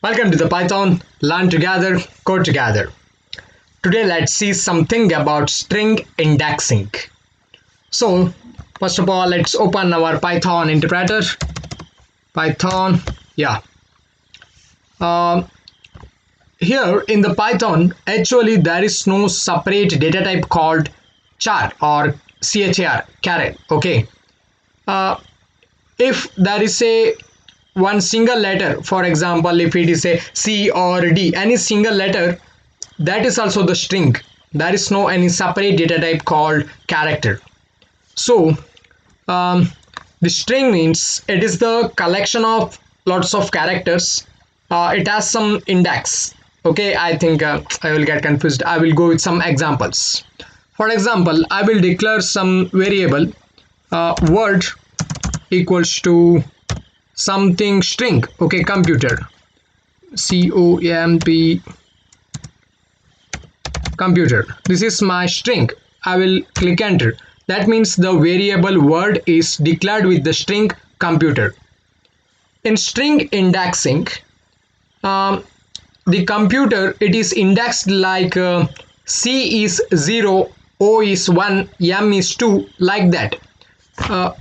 Welcome to the Python Learn Together, Code Together. Today let's see something about string indexing. So first of all, let's open our Python interpreter. Python, yeah. Um, Here in the Python, actually there is no separate data type called char or char. Okay. Uh, if there is a one single letter, for example, if it is a C or D, any single letter, that is also the string. There is no any separate data type called character. So the string means it is the collection of lots of characters. It has some index. Okay, I think I will get confused. I will go with some examples. For example, I will declare some variable word equals to something string. Okay, computer, COMP, computer. This is my string. I will click enter. That means the variable word is declared with the string computer. In string indexing, the computer, it is indexed like C is 0, O is 1, M is 2, like that.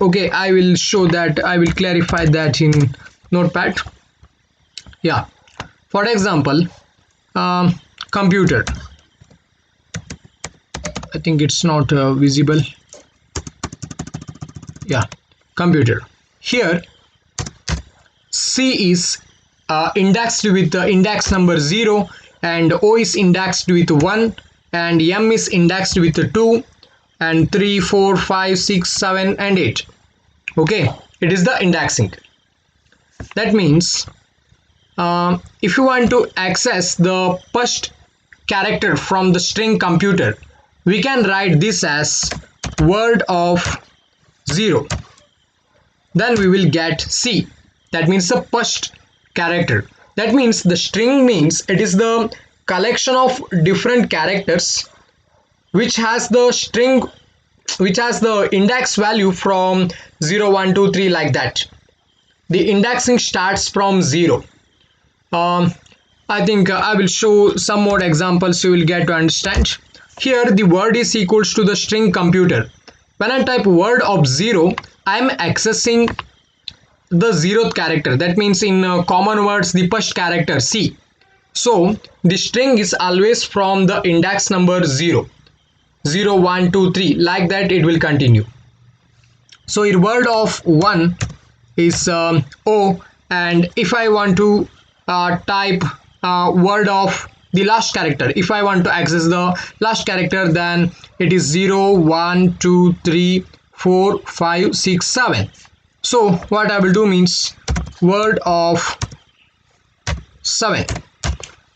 Okay, I will show that. I will clarify that in Notepad. Yeah, for example, computer, I think it's not visible. Yeah, computer. Here C is indexed with the index number 0, and O is indexed with 1, and M is indexed with 2, and 3, 4, 5, 6, 7 and 8. Okay, it is the indexing. That means if you want to access the first character from the string computer, we can write this as word of 0. Then we will get C. That means the first character. That means the string means it is the collection of different characters which has the string, which has the index value from 0, 1, 2, 3, like that. The indexing starts from 0. I think I will show some more examples, you will get to understand. Here the word is equals to the string computer. When I type word of 0, I am accessing the 0th character. That means in common words, the first character C. So the string is always from the index number 0, 0, 1, 2, 3, like that it will continue. So your word of 1 is O, and if I want to type word of the last character, if I want to access the last character, then it is 0, 1, 2, 3, 4, 5, 6, 7. So what I will do means word of 7.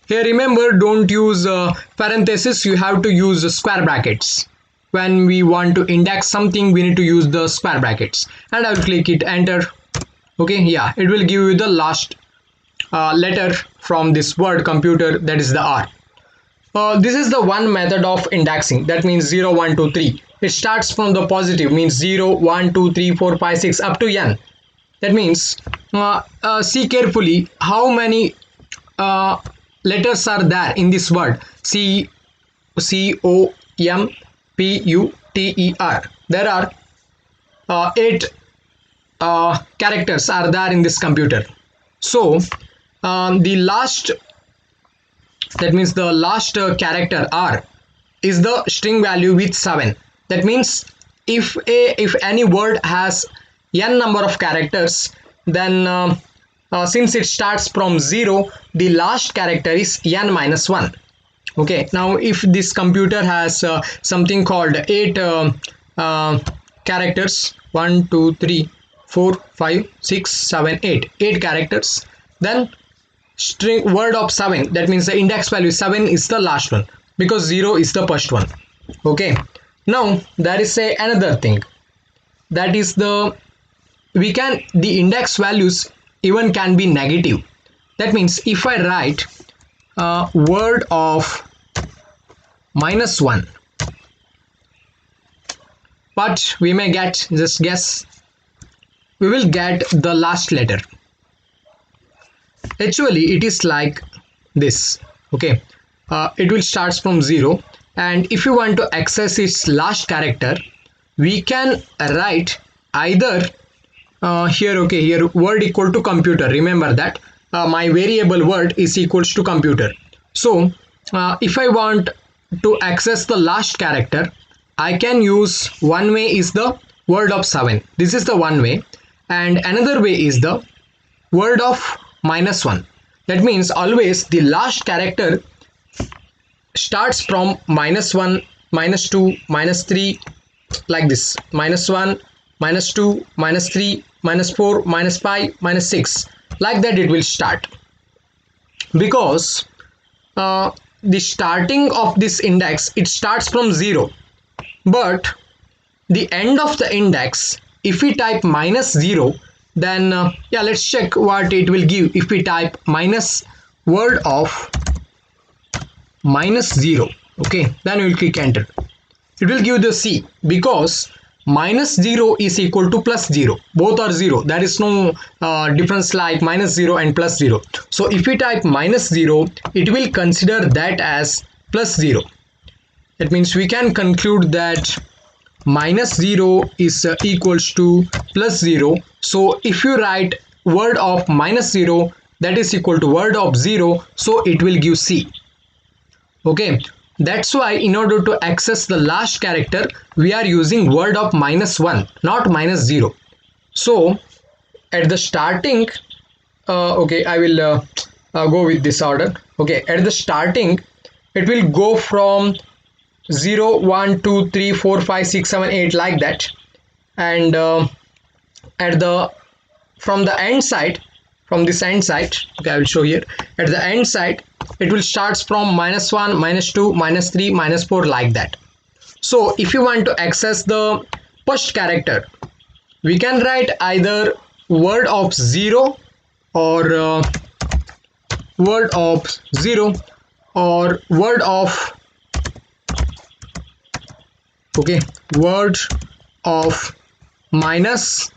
Here remember, don't use parenthesis, you have to use square brackets. When we want to index something, we need to use the square brackets, and I will click it enter. Okay, yeah, it will give you the last letter from this word computer, that is the R. This is the one method of indexing. That means 0, 1, 2, 3. It starts from the positive, means 0, 1, 2, 3, 4, 5, 6 up to N. That means see carefully how many letters are there in this word C, O, M, P, U, T, E, R. There are 8 characters are there in this computer. So the last, that means the last character R is the string value with 7. That means if any word has n number of characters, then since it starts from 0, the last character is n minus 1. Okay, now if this computer has something called 8 characters, 1, 2, 3, 4, 5, 6, 7, 8 characters, then string word of 7, that means the index value 7 is the last one, because 0 is the first one. Okay, now there is another thing, that is the index values even can be negative. That means if I write word of -1, but we may get, just guess, we will get the last letter. actually it is like this. Okay, it will starts from 0, and if you want to access its last character, we can write either here. Okay, here word equal to computer, remember that my variable word is equals to computer. So if I want to access the last character, I can use one way is the word of 7, this is the one way, and another way is the word of -1. That means always the last character starts from -1, -2, -3, like this: -1, -2, -3, -4, -5, -6, like that it will start. Because the starting of this index, it starts from 0, but the end of the index, if we type -0, then yeah, let's check what it will give. If we type minus word of -0, okay, then we will click enter. It will give the C, because -0 is equal to +0, both are 0, there is no difference like -0 and +0. So if we type -0, it will consider that as +0. That means we can conclude that -0 is equals to +0. So if you write word of -0, that is equal to word of 0, so it will give C. Okay, that's why in order to access the last character, we are using word of -1, not -0. So at the starting, okay, I will go with this order. Okay, at the starting, it will go from 0, 1, 2, 3, 4, 5, 6, 7, 8, like that, and at the from the end side, from this end side, okay, I will show here. At the end side, it will starts from -1, -2, -3, -4, like that. So if you want to access the first character, we can write either word of 0 or word of 0 or word of, okay, word of minus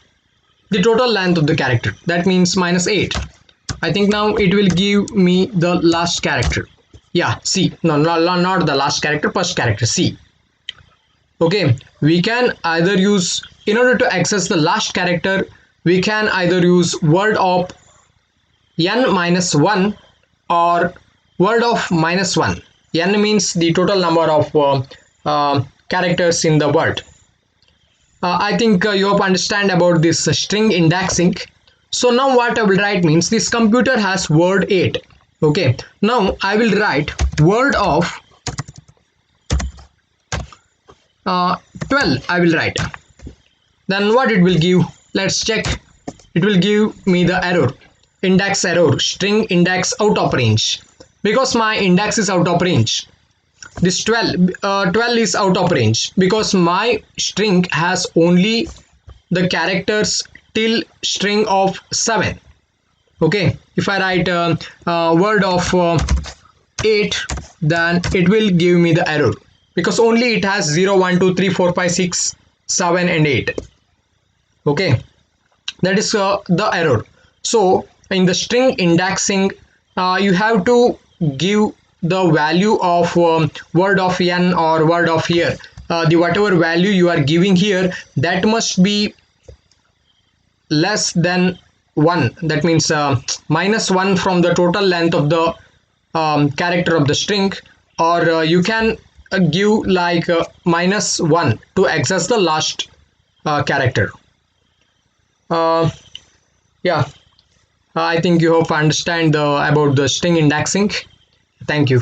the total length of the character, that means -8. I think now it will give me the last character. Yeah, C. No, not the last character, first character, C. Okay, we can either use, in order to access the last character, we can either use word of n-1 or word of -1. N means the total number of characters in the word. I think you have understand about this string indexing. So now what I will write means this computer has word 8. Okay, now I will write word of 12. I will write. Then what it will give? Let's check. It will give me the error, index error, string index out of range, because my index is out of range. This 12 is out of range because my string has only the characters till string of 7. Okay, if I write word of 8, then it will give me the error, because only it has 0, 1, 2, 3, 4, 5, 6, 7 and 8. Okay, that is the error. So in the string indexing, you have to give the value of word of n or word of here, the whatever value you are giving here, that must be less than 1. That means -1 from the total length of the character of the string, or you can give like -1 to access the last character. Yeah, I think you hope understand about the string indexing. Thank you.